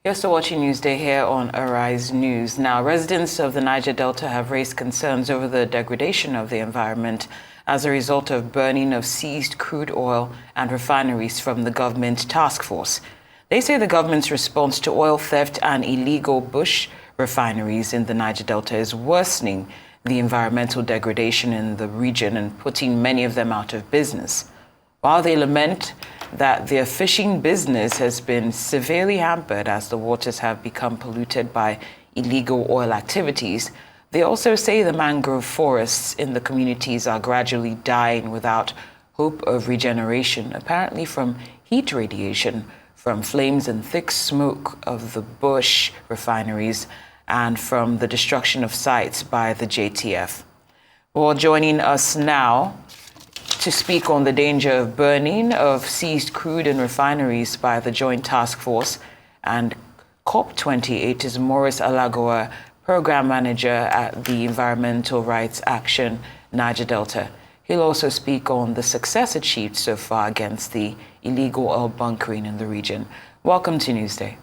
You're still watching Newsday here on Arise News. Now, residents of the Niger Delta have raised concerns over the degradation of the environment as a result of burning of seized crude oil and refineries from the government task force. They say the government's response to oil theft and illegal bush refineries in the Niger Delta is worsening the environmental degradation in the region and putting many of them out of business. While they lament that their fishing business has been severely hampered as the waters have become polluted by illegal oil activities, they also say the mangrove forests in the communities are gradually dying without hope of regeneration, apparently from heat radiation from flames and thick smoke of the bush refineries and from the destruction of sites by the JTF. Well, joining us now to speak on the danger of burning of seized crude and refineries by the Joint Task Force and COP28 is Maurice Alagoa, Program Manager at the Environmental Rights Action Niger Delta. He'll also speak on the success achieved so far against the illegal oil bunkering in the region. Welcome to Newsday.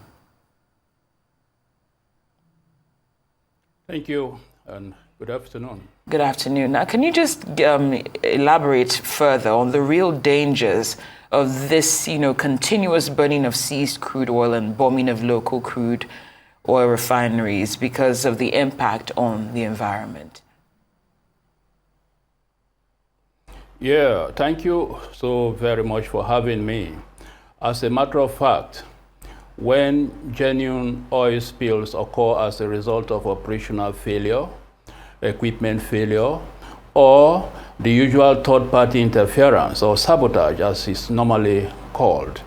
Thank you, and good afternoon. Good afternoon. Now, can you just elaborate further on the real dangers of this, continuous burning of seized crude oil and bombing of local crude oil refineries because of the impact on the environment? Yeah, thank you so very much for having me. As a matter of fact, when genuine oil spills occur as a result of operational failure, equipment failure, or the usual third-party interference or sabotage, as it's normally called,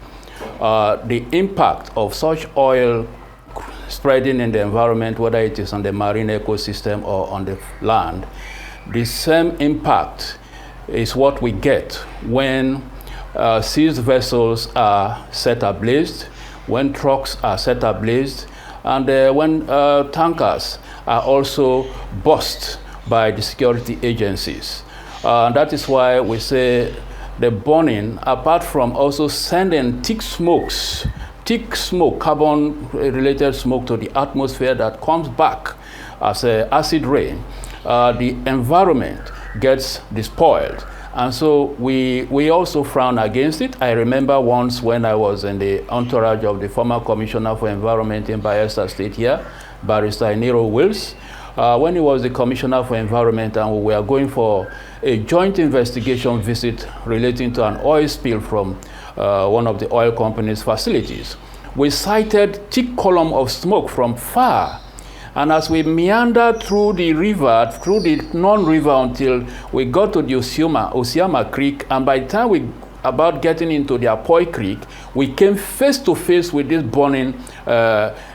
the impact of such oil spreading in the environment, whether it is on the marine ecosystem or on the land, the same impact is what we get when seized vessels are set ablaze, when trucks are set ablaze, and when tankers are also burst by the security agencies. That is why we say the burning, apart from also sending thick smoke, carbon-related smoke to the atmosphere that comes back as acid rain, the environment gets despoiled. And so we also frown against it. I remember once when I was in the entourage of the former Commissioner for Environment in Bayelsa State here, Barrister Nero Wills, when he was the Commissioner for Environment, and we were going for a joint investigation visit relating to an oil spill from one of the oil company's facilities. We sighted thick column of smoke from far. And as we meandered through the river, through the non-river until we got to the Osiama Creek, and by the time we about getting into the Apoy Creek, we came face to face with this burning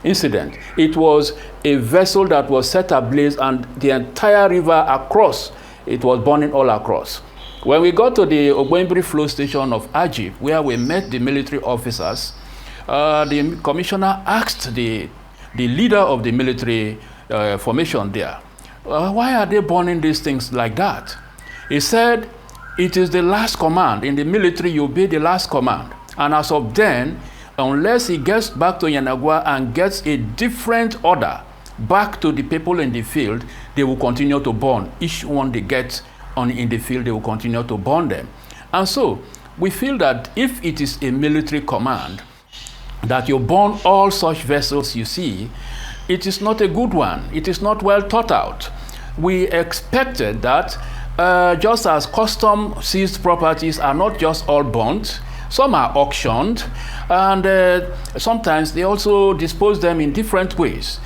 incident. It was a vessel that was set ablaze and the entire river across, it was burning all across. When we got to the Ogbenbri flow station of Ajib, where we met the military officers, the commissioner asked the leader of the military formation there, why are they burning these things like that? He said, it is the last command. In the military, you obey the last command. And as of then, unless he gets back to Yanagua and gets a different order back to the people in the field, they will continue to burn. Each one they get in the field, they will continue to burn them. And so, we feel that if it is a military command, that you burn all such vessels you see, it is not a good one. It is not well thought out. We expected that just as custom seized properties are not just all burnt, some are auctioned, and sometimes they also dispose them in different ways,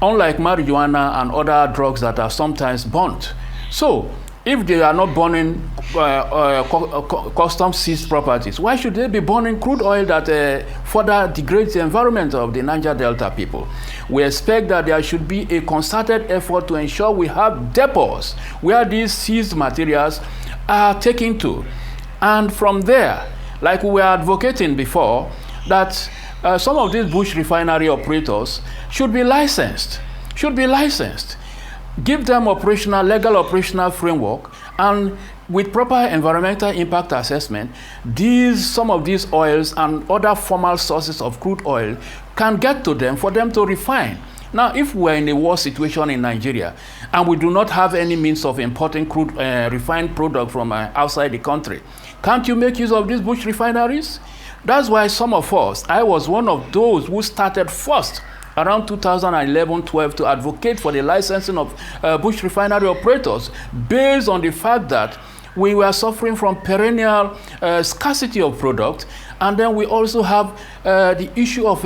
unlike marijuana and other drugs that are sometimes burnt. So, if they are not burning custom seized properties, why should they be burning crude oil that further degrades the environment of the Niger Delta people? We expect that there should be a concerted effort to ensure we have depots where these seized materials are taken to. And from there, like we were advocating before, that some of these bush refinery operators should be licensed. Give them legal operational framework, and with proper environmental impact assessment, some of these oils and other formal sources of crude oil can get to them for them to refine. Now, if we're in a war situation in Nigeria and we do not have any means of importing crude refined product from outside the country, can't you make use of these bush refineries? That's why some of us, I was one of those who started first around 2011-12 to advocate for the licensing of bush refinery operators based on the fact that we were suffering from perennial scarcity of product, and then we also have the issue of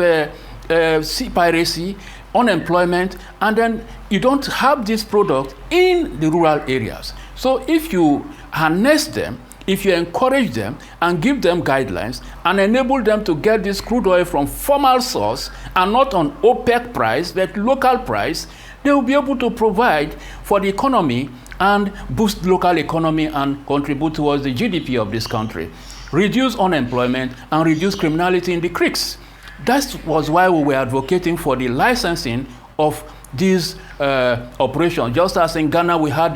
sea piracy, unemployment, and then you don't have this product in the rural areas. So if you harness them, if you encourage them and give them guidelines and enable them to get this crude oil from formal source and not on OPEC price, but local price, they will be able to provide for the economy and boost local economy and contribute towards the GDP of this country, reduce unemployment and reduce criminality in the creeks. That was why we were advocating for the licensing of these operations. Just as in Ghana we had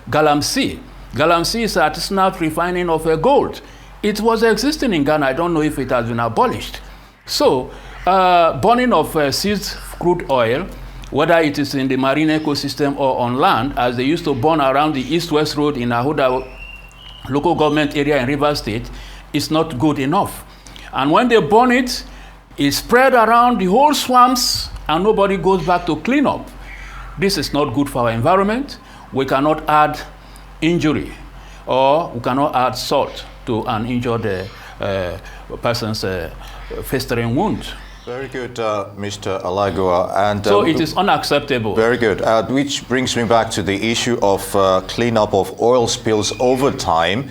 Galamsey. Galamsey is artisanal refining of gold. It was existing in Ghana. I don't know if it has been abolished. So burning of seized crude oil, whether it is in the marine ecosystem or on land, as they used to burn around the East-West Road in Ahoda local government area in Rivers State, is not good enough. And when they burn it, it's spread around the whole swamps and nobody goes back to clean up. This is not good for our environment. We cannot add injury or we cannot add salt to an injured person's festering wound. Very good, Mr. Alagoa. And so it is unacceptable. Very good. Which brings me back to the issue of cleanup of oil spills over time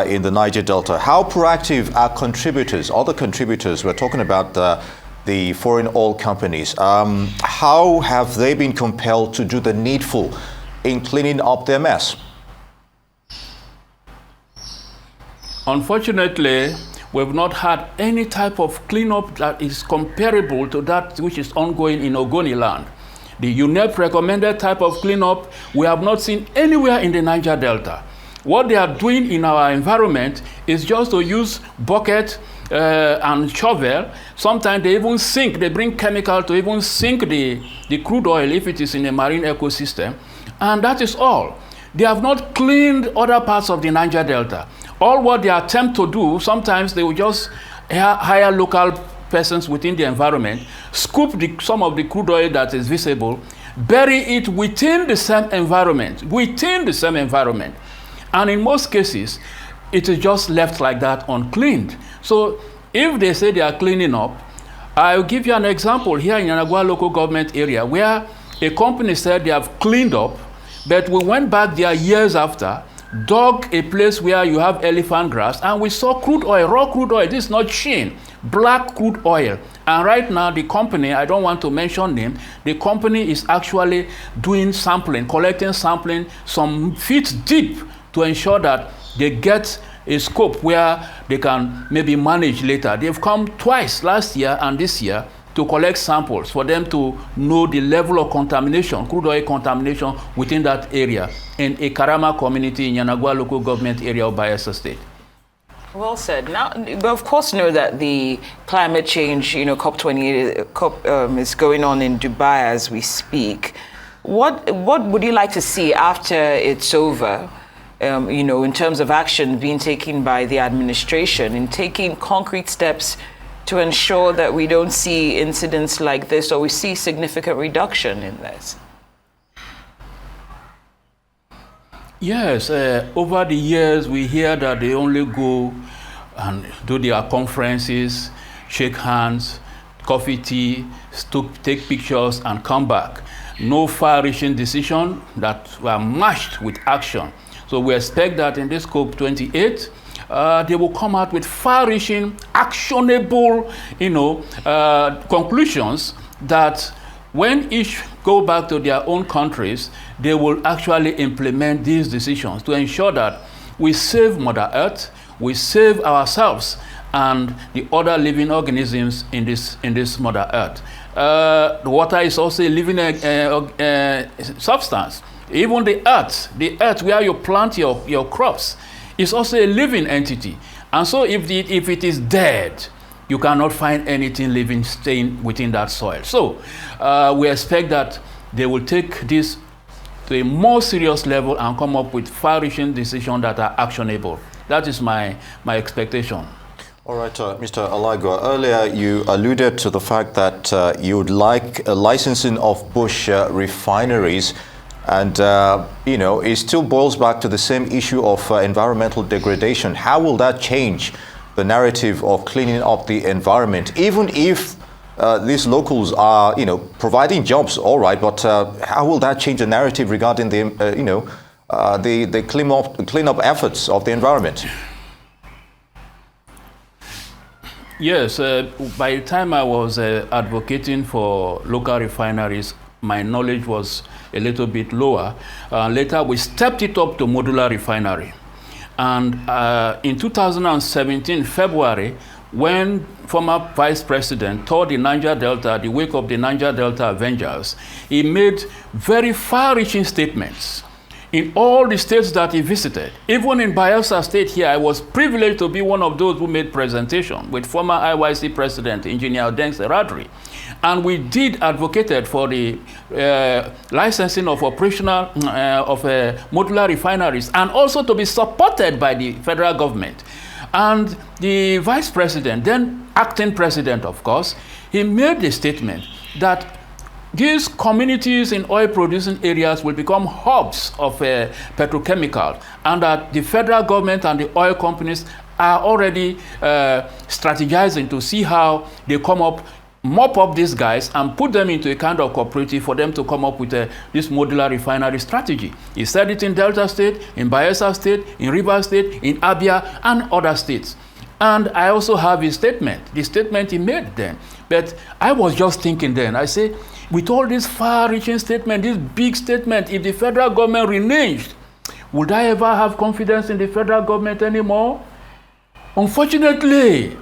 in the Niger Delta. How proactive are contributors, other contributors? We're talking about the foreign oil companies. How have they been compelled to do the needful in cleaning up their mess? Unfortunately, we've not had any type of cleanup that is comparable to that which is ongoing in Ogoni land. The UNEP recommended type of cleanup we have not seen anywhere in the Niger Delta. What they are doing in our environment is just to use bucket and shovel. Sometimes they even sink, they bring chemical to even sink the crude oil if it is in a marine ecosystem. And that is all. They have not cleaned other parts of the Niger Delta. All what they attempt to do, sometimes they will just hire local persons within the environment, scoop some of the crude oil that is visible, bury it within the same environment, And in most cases, it is just left like that uncleaned. So if they say they are cleaning up, I'll give you an example here in Alagoa local government area where a company said they have cleaned up, but we went back there years after, dug a place where you have elephant grass, and we saw crude oil, raw crude oil. This is not sheen, black crude oil. And right now the company, I don't want to mention name, the company is actually doing sampling, collecting sampling some feet deep to ensure that they get a scope where they can maybe manage later. They've come twice, last year and this year, to collect samples for them to know the level of contamination, crude oil contamination within that area in a Karama community in Yanagua local government area of Bayelsa State. Well said. Now, we of course know that the climate change, COP28 is going on in Dubai as we speak. What would you like to see after it's over? In terms of action being taken by the administration in taking concrete steps to ensure that we don't see incidents like this or we see significant reduction in this? Yes, over the years we hear that they only go and do their conferences, shake hands, coffee, tea, take pictures and come back. No far-reaching decision that were matched with action. So we expect that in this COP28, they will come out with far-reaching, actionable, conclusions that when each go back to their own countries, they will actually implement these decisions to ensure that we save Mother Earth, we save ourselves and the other living organisms in this Mother Earth. The water is also a living substance. Even the earth where you plant your crops, is also a living entity. And so if it is dead, you cannot find anything living staying within that soil. So we expect that they will take this to a more serious level and come up with far-reaching decisions that are actionable. That is my expectation. All right, Mr. Alagoa, earlier you alluded to the fact that you would like a licensing of bush refineries, and it still boils back to the same issue of environmental degradation. How will that change the narrative of cleaning up the environment, even if these locals are, providing jobs, all right, but how will that change the narrative regarding the, the cleanup efforts of the environment? Yes, by the time I was advocating for local refineries, my knowledge was a little bit lower. Later, we stepped it up to modular refinery. And in 2017, February, when former Vice President toured the Niger Delta, the wake of the Niger Delta Avengers, he made very far-reaching statements in all the states that he visited. Even in Bayelsa State here, I was privileged to be one of those who made presentation with former IYC President, Engineer Odeng Seradri. And we did advocated for the licensing of operational modular refineries, and also to be supported by the federal government. And the Vice President, then acting president, of course, he made the statement that these communities in oil-producing areas will become hubs of petrochemical, and that the federal government and the oil companies are already strategizing to see how they mop up these guys and put them into a kind of cooperative for them to come up with this modular refinery strategy. He said it in Delta State, in Bayelsa State, in Rivers State, in Abia, and other states. And I also have his statement, the statement he made then. But I was just thinking then, I say, with all this far-reaching statement, this big statement, if the federal government reneged, would I ever have confidence in the federal government anymore? Unfortunately,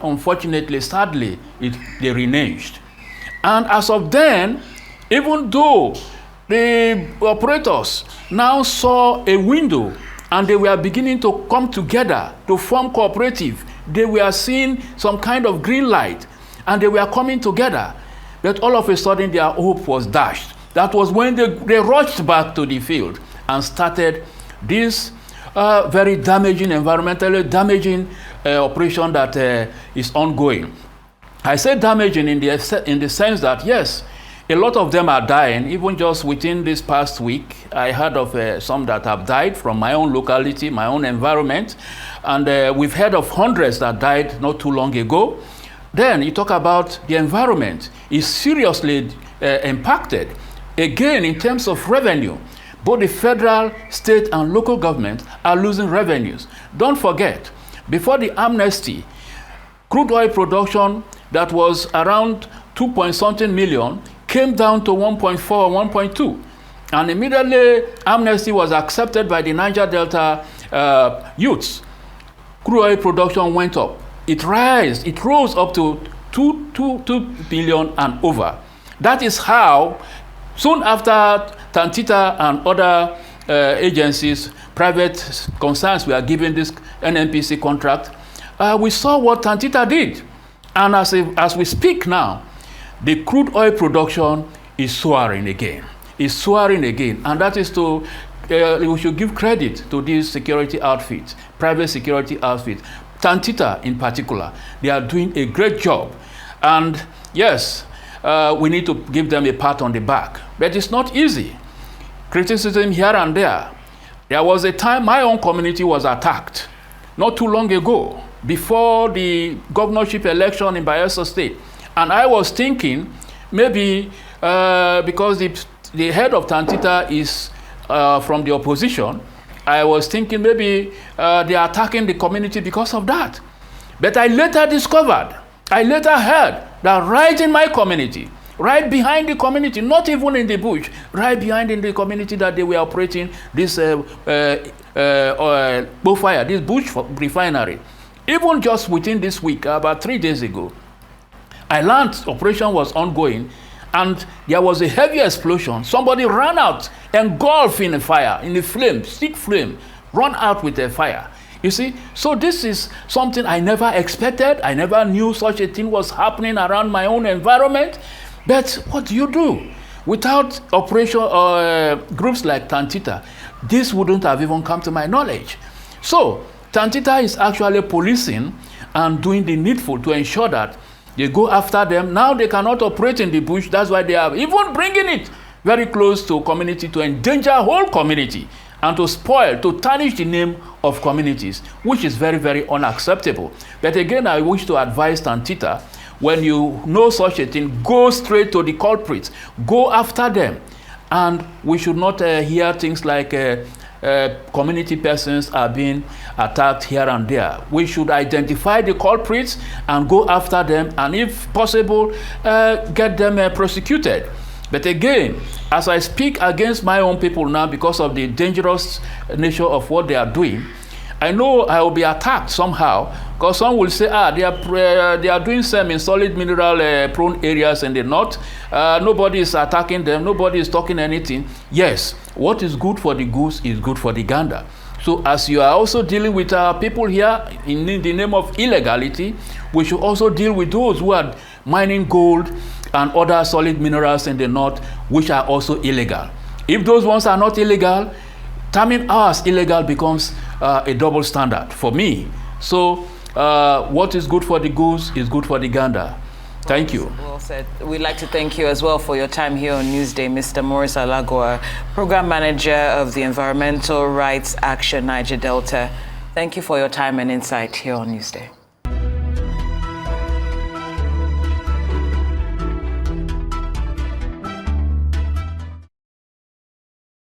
sadly, they reneged. And as of then, even though the operators now saw a window and they were beginning to come together to form cooperative, they were seeing some kind of green light and they were coming together. But all of a sudden, their hope was dashed. That was when they rushed back to the field and started this very damaging, environmentally damaging operation that is ongoing. I say damaging in the sense that, yes, a lot of them are dying. Even just within this past week, I heard of some that have died from my own locality, my own environment. And we've heard of hundreds that died not too long ago. Then you talk about the environment is seriously impacted. Again, in terms of revenue, both the federal, state, and local governments are losing revenues. Don't forget, before the amnesty, crude oil production that was around 2-point-something million came down to 1.4 or 1.2. And immediately, amnesty was accepted by the Niger Delta youths. Crude oil production went up. It rose up to 2 billion and over. That is how, soon after Tantita and other agencies, private concerns were given this NNPC contract, we saw what Tantita did. And as we speak now, the crude oil production is soaring again. It's soaring again. And that is we should give credit to these security outfits, private security outfits. Tantita in particular, they are doing a great job. And yes, we need to give them a pat on the back. But it's not easy. Criticism here and there. There was a time my own community was attacked, not too long ago, before the governorship election in Bayelsa State. And I was thinking, maybe because the head of Tantita is from the opposition, I was thinking maybe they are attacking the community because of that. But I later discovered, I later heard that right in my community, right behind the community, not even in the bush, right behind in the community that they were operating this Bofire, this bush refinery. Even just within this week, about 3 days ago, I learned operation was ongoing and there was a heavy explosion. Somebody ran out, engulfed in a fire, in a flame, thick flame, run out with a fire. You see, so this is something I never expected. I never knew such a thing was happening around my own environment. But what do you do? Without operation groups like Tantita, this wouldn't have even come to my knowledge. So Tantita is actually policing and doing the needful to ensure that they go after them. Now they cannot operate in the bush. That's why they are even bringing it very close to community to endanger whole community and to spoil, to tarnish the name of communities, which is very, very unacceptable. But again, I wish to advise Tantita, when you know such a thing, go straight to the culprits, go after them. And we should not hear things like community persons are being attacked here and there. We should identify the culprits and go after them, and if possible, get them prosecuted. But again, as I speak against my own people now because of the dangerous nature of what they are doing, I know I will be attacked somehow, because some will say, they are doing some in solid mineral prone areas in the north. Nobody is attacking them. Nobody is talking anything. Yes, what is good for the goose is good for the gander. So as you are also dealing with our people here in the name of illegality, we should also deal with those who are mining gold and other solid minerals in the north, which are also illegal. If those ones are not illegal, terming ours illegal becomes a double standard for me. So what is good for the goose is good for the gander. Thank you. Well said. We'd like to thank you as well for your time here on Newsday, Mr. Maurice Alagoa, Program Manager of the Environmental Rights Action Niger Delta. Thank you for your time and insight here on Newsday.